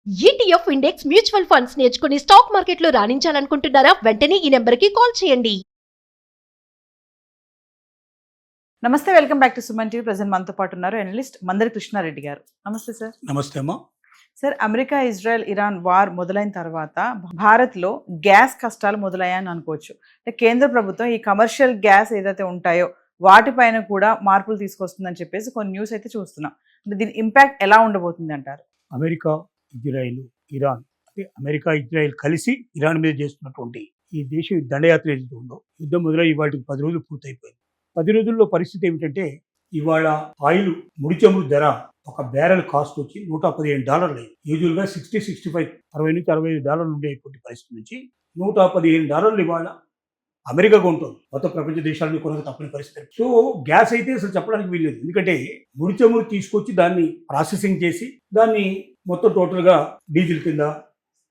ETF index mutual funds నేర్చుకుని stock మార్కెట్లో రాణించాలనుకుంటున్నారా? వెంటనే ఈ నెంబర్కి కాల్ చేయండి. నమస్తే, welcome back to Suman TV. Present మనతో పాటు ఉన్నారు అనలిస్ట్ మందరి కృష్ణారెడ్డి గారు. నమస్తే సార్. నమస్తే అమ్మా. Sir, America, Israel, Iran war మొదలైన తర్వాత భారత్లో గ్యాస్ కష్టాలు మొదలయ్యాయని అనుకోవచ్చు. అంటే కేంద్ర ప్రభుత్వం ఈ కమర్షియల్ గ్యాస్ ఏదైతే ఉంటాయో వాటిపైన కూడా మార్పులు తీసుకొస్తుందని చెప్పేసి కొన్ని న్యూస్ అయితే చూస్తున్నాం. అంటే దీని ఇంపాక్ట్ ఎలా ఉండబోతుంది అంటారు? అమెరికా, ఇజ్రాయిల్, ఇరాన్, అంటే అమెరికా ఇజ్రాయిల్ కలిసి ఇరాన్ మీద చేస్తున్నటువంటి ఈ దేశ దండయాత్ర ఏదైతే ఉందో, యుద్ధం మొదలై వాటికి 10 రోజులు పూర్తయిపోయింది. 10 రోజుల్లో పరిస్థితి ఏమిటంటే, ఇవాళ ఆయిల్ ముడి చమురు ధర ఒక బ్యారెల్ కాస్ట్ వచ్చి $115. యూజువల్గా $60 నుంచి $65 ఉండేటువంటి పరిస్థితి నుంచి $115 ఇవాళ అమెరికా కొంటుంది. మొత్తం ప్రపంచ దేశాలను కొనక తప్పని పరిస్థితి. సో గ్యాస్ అయితే అసలు చెప్పడానికి వీల్లేదు. ఎందుకంటే ముడి చమురు తీసుకొచ్చి దాన్ని ప్రాసెసింగ్ చేసి దాన్ని మొత్తం టోటల్గా డీజిల్ కింద,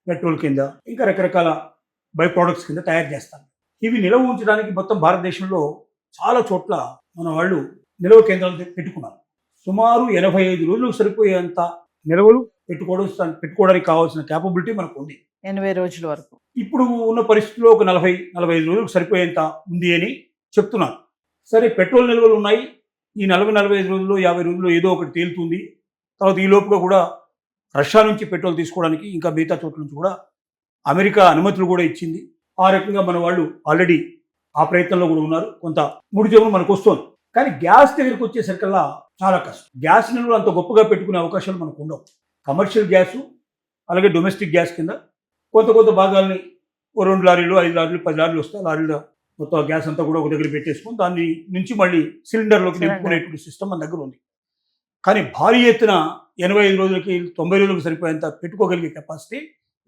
పెట్రోల్ కింద, ఇంకా రకరకాల బై ప్రోడక్ట్స్ కింద తయారు చేస్తాను. ఇవి నిల్వ ఉంచడానికి మొత్తం భారతదేశంలో చాలా చోట్ల మన వాళ్ళు నిల్వ కేంద్రాలు పెట్టుకున్నారు. సుమారు 85 రోజులు సరిపోయేంత నిల్వలు పెట్టుకోవడానికి కావాల్సిన క్యాపబిలిటీ మనకు ఉంది. 80 రోజుల వరకు. ఇప్పుడు ఉన్న పరిస్థితుల్లో ఒక 40-45 రోజులకు సరిపోయేంత ఉంది అని చెప్తున్నారు. సరే, పెట్రోల్ నిల్వలు ఉన్నాయి. ఈ 40-45 రోజుల్లో 50 రోజుల్లో ఏదో ఒకటి తేలుతుంది. తర్వాత ఈ లోపుగా కూడా రష్యా నుంచి పెట్రోల్ తీసుకోవడానికి ఇంకా మిగతా చోట్ల నుంచి కూడా అమెరికా అనుమతులు కూడా ఇచ్చింది. ఆ రకంగా మన వాళ్ళు ఆల్రెడీ ఆ ప్రయత్నంలో కూడా ఉన్నారు. కొంత ముడి చమురు మనకు వస్తుంది. కానీ గ్యాస్ దగ్గరికి వచ్చేసరికల్లా చాలా కష్టం. గ్యాస్ నిల్వలు అంత గొప్పగా పెట్టుకునే అవకాశాలు మనకు ఉండవు. కమర్షియల్ గ్యాసు, అలాగే డొమెస్టిక్ గ్యాస్ కింద కొంత భాగాల్ని 2 లారీలు, 5 లారీలు, 10 లారీలు వస్తాయి. లారీలో మొత్తం గ్యాస్ అంతా కూడా ఒక దగ్గర పెట్టేసుకొని దాన్ని నుంచి మళ్ళీ సిలిండర్లోకి నింపుకునేటువంటి సిస్టమ్ మన దగ్గర ఉంది. కానీ భారీ ఎత్తున 85 రోజులకి 90 రోజులకు సరిపోయేంత పెట్టుకోగలిగే కెపాసిటీ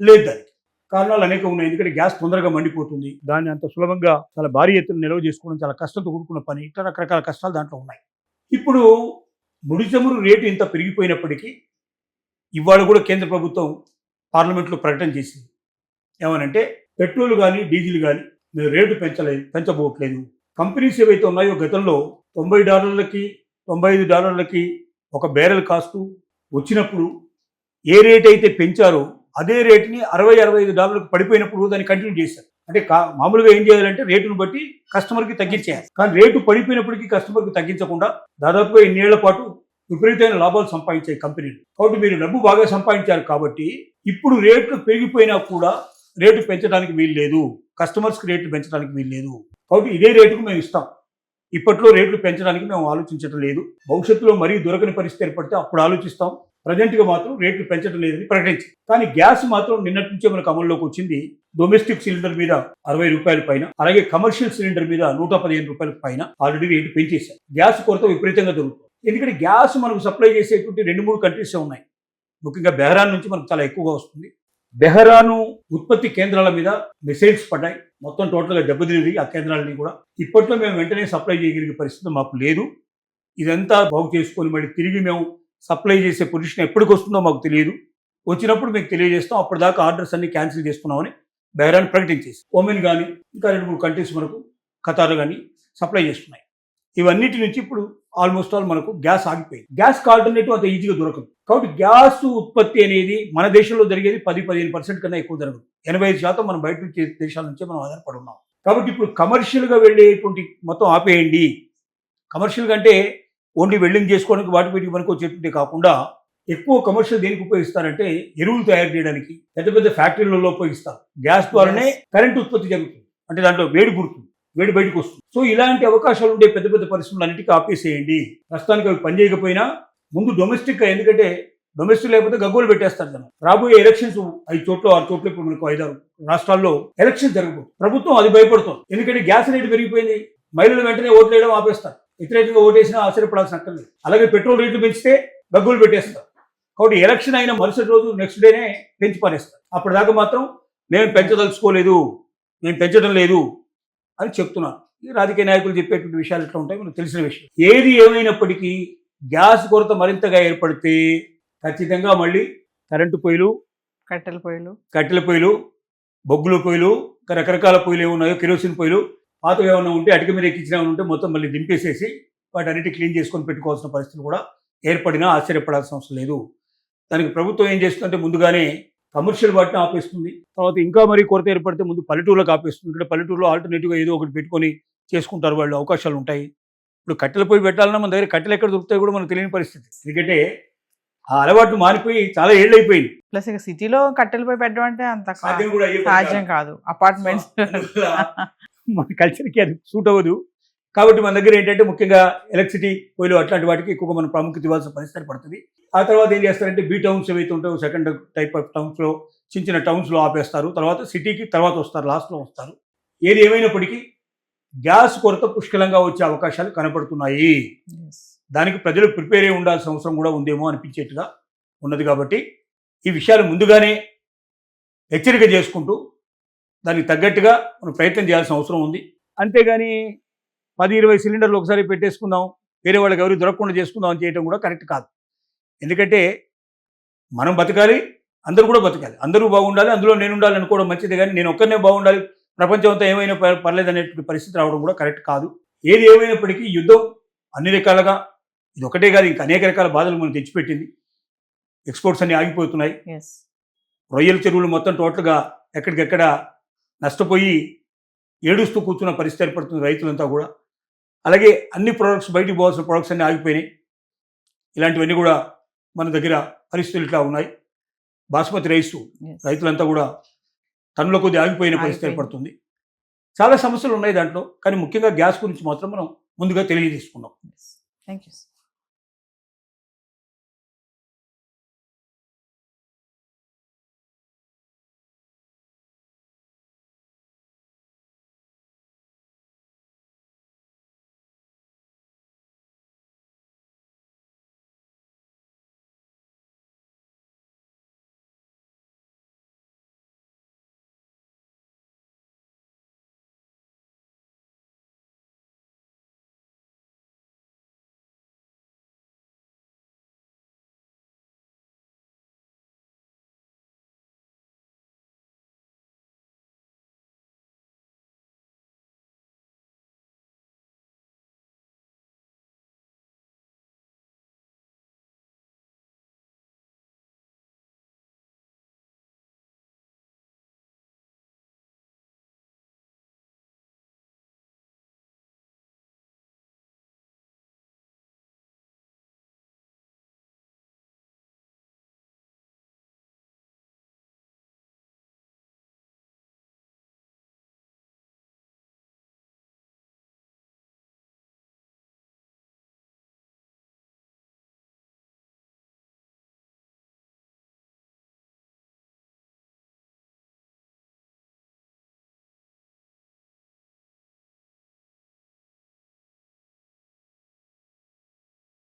లేదు. దానికి కారణాలు అనేక ఉన్నాయి. ఎందుకంటే గ్యాస్ తొందరగా మండిపోతుంది. దాన్ని అంత సులభంగా చాలా భారీ ఎత్తున నిల్వ చేసుకోవడం చాలా కష్టంతో కూడుకున్న పని. ఇట్లా రకరకాల కష్టాలు దాంట్లో ఉన్నాయి. ఇప్పుడు ముడి చమురు రేటు ఇంత పెరిగిపోయినప్పటికీ ఇవాళ కూడా కేంద్ర ప్రభుత్వం పార్లమెంట్లో ప్రకటన చేసింది. ఏమనంటే, పెట్రోల్ కానీ డీజిల్ కానీ మేము రేటు పెంచబోట్లేదు. కంపెనీస్ ఏవైతే ఉన్నాయో గతంలో $90కి $95కి ఒక బ్యారెల్ కాస్టు వచ్చినప్పుడు ఏ రేట్ అయితే పెంచారో అదే రేటుని $60-65కి పడిపోయినప్పుడు దాన్ని కంటిన్యూ చేశారు. అంటే మామూలుగా ఏం చేయాలంటే రేటును బట్టి కస్టమర్కి తగ్గించేయాలి. కానీ రేటు పడిపోయినప్పటికీ కస్టమర్కి తగ్గించకుండా దాదాపుగా 2 ఏళ్ల పాటు విపరీతమైన లాభాలు సంపాదించాయి కంపెనీలు. కాబట్టి మీరు డబ్బు బాగా సంపాదించారు కాబట్టి ఇప్పుడు రేట్లు పెరిగిపోయినా కూడా రేటు పెంచడానికి వీల్లేదు. కస్టమర్స్కి రేట్లు పెంచడానికి వీల్లేదు. కాబట్టి ఇదే రేటుకు మేము ఇస్తాం. ఇప్పట్లో రేట్లు పెంచడానికి మేము ఆలోచించడం లేదు. భవిష్యత్తులో మరీ దొరకని పరిస్థితి ఏర్పడితే అప్పుడు ఆలోచిస్తాం. ప్రజెంట్గా మాత్రం రేట్లు పెంచడం లేదని ప్రకటించింది. కానీ గ్యాస్ మాత్రం నిన్నటి నుంచే మనకు అమల్లోకి వచ్చింది. డొమెస్టిక్ సిలిండర్ మీద ₹60 పైన, అలాగే కమర్షియల్ సిలిండర్ మీద ₹115 పైన ఆల్రెడీ రేటు పెంచేశారు. గ్యాస్ కొరత విపరీతంగా జరుగుతుంది. ఎందుకంటే గ్యాస్ మనకు సప్లై చేసేటువంటి 2-3 కంట్రీస్ ఉన్నాయి. ముఖ్యంగా బెహరాన్ నుంచి మనకు చాలా ఎక్కువగా వస్తుంది. బెహరాను ఉత్పత్తి కేంద్రాల మీద మిసైల్స్ పడ్డాయి. మొత్తం టోటల్గా దెబ్బతినేది ఆ కేంద్రాలని కూడా. ఇప్పట్లో మేము వెంటనే సప్లై చేయగలిగే పరిస్థితి మాకు లేదు. ఇదంతా బాగు చేసుకొని మళ్ళీ తిరిగి మేము సప్లై చేసే పొజిషన్ ఎప్పటికి వస్తుందో మాకు తెలియదు. వచ్చినప్పుడు మీకు తెలియజేస్తాం. అప్పటిదాకా ఆర్డర్స్ అన్ని క్యాన్సిల్ చేస్తున్నామని బెహరాన్ ప్రకటించేసి, ఒమెన్ కానీ ఇంకా 2-3 కంట్రీస్ మనకు, ఖతార్ కానీ సప్లై చేస్తున్నాయి. ఇవన్నిటి నుంచి ఇప్పుడు ఆల్మోస్ట్ ఆల్ మనకు గ్యాస్ ఆగిపోయింది. గ్యాస్ ఆల్టర్నేటివ్ అంత ఈజీగా దొరకదు. కాబట్టి గ్యాస్ ఉత్పత్తి అనేది మన దేశంలో జరిగేది 10-15% కన్నా ఎక్కువ జరగదు. 85% మనం బయట నుంచి దేశాల నుంచే మనం ఆధారపడి ఉన్నాం. కాబట్టి ఇప్పుడు కమర్షియల్గా వెళ్ళేటువంటి మొత్తం ఆపేయండి. కమర్షియల్గా అంటే ఓన్లీ వెల్డింగ్ చేసుకోవడానికి వాటి వీటికి మనకు వచ్చేటువంటి కాకుండా ఎక్కువ కమర్షియల్ దేనికి ఉపయోగిస్తారంటే ఎరువులు తయారు చేయడానికి పెద్ద పెద్ద ఫ్యాక్టరీలలో ఉపయోగిస్తారు. గ్యాస్ ద్వారానే కరెంట్ ఉత్పత్తి జరుగుతుంది. అంటే దాంట్లో వేడి పుడుతుంది, వేడి బయటకు వస్తుంది. సో ఇలాంటి అవకాశాలు ఉండే పెద్ద పెద్ద పరిశ్రమలు అన్నిటికీ ఆపేసేయండి. ప్రస్తుతానికి అవి పనిచేయకపోయినా ముందు డొమెస్టిక్గా, ఎందుకంటే డొమెస్టిక్ లేకపోతే గగ్గోలు పెట్టేస్తారు జనం. రాబోయే ఎలక్షన్స్ 5 చోట్ల 6 చోట్ల ఇప్పుడు మనకు 5-6 రాష్ట్రాల్లో ఎలక్షన్ జరగబోతుంది. ప్రభుత్వం అది భయపడుతుంది. ఎందుకంటే గ్యాస్ రేటు పెరిగిపోయింది. మహిళలు వెంటనే ఓట్లు వేయడం ఆపేస్తారు. వ్యతిరేకంగా ఓటేసినా ఆశ్చర్యపడాల్సిన అక్కర్లేదు. అలాగే పెట్రోల్ రేట్లు పెంచితే గగ్గోలు పెట్టేస్తారు. కాబట్టి ఎలక్షన్ అయిన మరుసటి రోజు నెక్స్ట్ డేనే పెంచి పారేస్తారు. అప్పటిదాకా మాత్రం మేము పెంచదలుచుకోలేదు, మేము పెంచడం లేదు అని చెప్తున్నాను. ఈ రాజకీయ నాయకులు చెప్పేటువంటి విషయాలు ఎట్లా ఉంటాయి మనకు తెలిసిన విషయం. ఏది ఏమైనప్పటికీ గ్యాస్ కొరత మరింతగా ఏర్పడితే ఖచ్చితంగా మళ్ళీ కరెంటు పొయ్యిలు, కట్టెల పొయ్యిలు, బొగ్గుల పొయ్యిలు, రకరకాల పొయ్యిలు ఏమున్నాయో, కెరోసిన్ పొయ్యిలు, పాతవి ఏమైనా ఉంటే అటుక మీద ఎక్కించిన ఉంటే మొత్తం మళ్ళీ దింపేసేసి వాటి అన్నిటి క్లీన్ చేసుకొని పెట్టుకోవాల్సిన పరిస్థితులు కూడా ఏర్పడినా ఆశ్చర్యపడాల్సిన అవసరం లేదు. దానికి ప్రభుత్వం ఏం చేస్తుందంటే ముందుగానే కమర్షియల్ వాటిని ఆపేస్తుంది. తర్వాత ఇంకా మరి కొరత ఏర్పడితే ముందు పల్లెటూరులకు ఆపేస్తుంది. ఇక్కడ పల్లెటూరులో ఆల్టర్నేటివ్గా ఏదో ఒకటి పెట్టుకొని చేసుకుంటారు వాళ్ళు, అవకాశాలు ఉంటాయి. ఇప్పుడు కట్టెల పొయ్యి పెట్టాలన్నా మన దగ్గర కట్టెలు ఎక్కడ దొరుకుతాయి కూడా మనకు తెలియని పరిస్థితి. ఎందుకంటే ఆ అలవాటు మారిపోయి చాలా ఏళ్ళు అయిపోయింది. ప్లస్ ఇక సిటీలో కట్టెలపై పెట్టడం అంటే అంత సాధ్యం కూడా అయ్యే పని సాధ్యం కాదు. అపార్ట్మెంట్స్ అందువల్ల మన కల్చర్కి అది సూట్ అవ్వదు. కాబట్టి మన దగ్గర ఏంటంటే ముఖ్యంగా ఎలక్ట్రిసిటీ పొయ్యిలు అట్లాంటి వాటికి ఎక్కువగా మనం ప్రాముఖ్యత ఇవ్వాల్సిన పరిస్థితి పడుతుంది. ఆ తర్వాత ఏం చేస్తారంటే బీ టౌన్స్ ఏవైతే ఉంటాయో సెకండ్ టైప్ ఆఫ్ టౌన్స్లో, చిన్న చిన్న టౌన్స్లో ఆపేస్తారు. తర్వాత సిటీకి తర్వాత వస్తారు, లాస్ట్లో వస్తారు. ఏది ఏమైనప్పటికీ గ్యాస్ కొరత పుష్కలంగా వచ్చే అవకాశాలు కనపడుతున్నాయి. దానికి ప్రజలు ప్రిపేర్ అయి ఉండాల్సిన అవసరం కూడా ఉందేమో అనిపించేట్టుగా ఉన్నది. కాబట్టి ఈ విషయాలు ముందుగానే హెచ్చరిక చేసుకుంటూ దానికి తగ్గట్టుగా మనం ప్రయత్నం చేయాల్సిన అవసరం ఉంది. అంతేగాని 10-20 సిలిండర్లు ఒకసారి పెట్టేసుకుందాం, వేరే వాళ్ళకి ఎవరు దొరకకుండా చేసుకుందాం అని చేయడం కూడా కరెక్ట్ కాదు. ఎందుకంటే మనం బతకాలి, అందరూ కూడా బతకాలి, అందరూ బాగుండాలి, అందులో నేను ఉండాలి అనుకోవడం మంచిది. కానీ నేను ఒక్కరినే బాగుండాలి, ప్రపంచం అంతా ఏమైనా పర్లేదు అనేటువంటి పరిస్థితి రావడం కూడా కరెక్ట్ కాదు. ఏది ఏమైనప్పటికీ యుద్ధం అన్ని రకాలుగా, ఇది ఒకటే కాదు, ఇంకా అనేక రకాల బాధలు మనం తెచ్చిపెట్టింది. ఎక్స్పోర్ట్స్ అన్ని ఆగిపోతున్నాయి. రొయ్యల చెరువులు మొత్తం టోటల్గా ఎక్కడికెక్కడ నష్టపోయి ఏడుస్తూ కూర్చున్న పరిస్థితి ఏర్పడుతుంది రైతులంతా కూడా. అలాగే అన్ని ప్రొడక్ట్స్, బయటికి పోవాల్సిన ప్రొడక్ట్స్ అన్నీ ఆగిపోయినాయి. ఇలాంటివన్నీ కూడా మన దగ్గర పరిస్థితులు ఇట్లా ఉన్నాయి. బాస్మతి రైస్ రైతులంతా కూడా టన్నుల కొద్ది ఆగిపోయిన పరిస్థితి ఏర్పడుతుంది. చాలా సమస్యలు ఉన్నాయి దాంట్లో. కానీ ముఖ్యంగా గ్యాస్ గురించి మాత్రం మనం ముందుగా తెలియజేసుకున్నాం. Thank you.